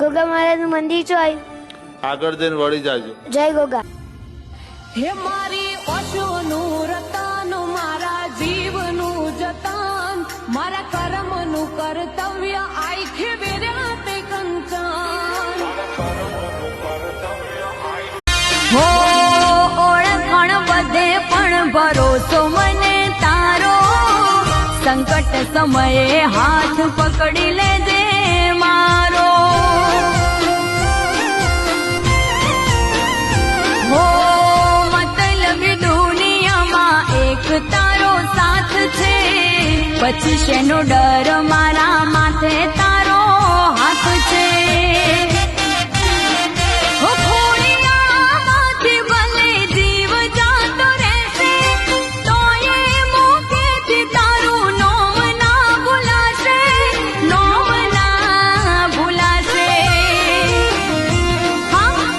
ગોગા મહારાજનું મંદિર છો આવ્યું? આગળ જઈને વળી જાજો. જય ગોગા. હે મારી ઓછોનું રતન, મારા જીવનું જતન, મારા કર્મનું કર્તવ્ય આખે વેર્યા તે કંચન. હો ઓળખણ બધે પણ ભરોસો મને તારો, સંકટ સમયે હાથ પકડી લેજે મારો. હો મતલબી દુનિયામાં એક તારો સાથ છે, પછી શેનો ડર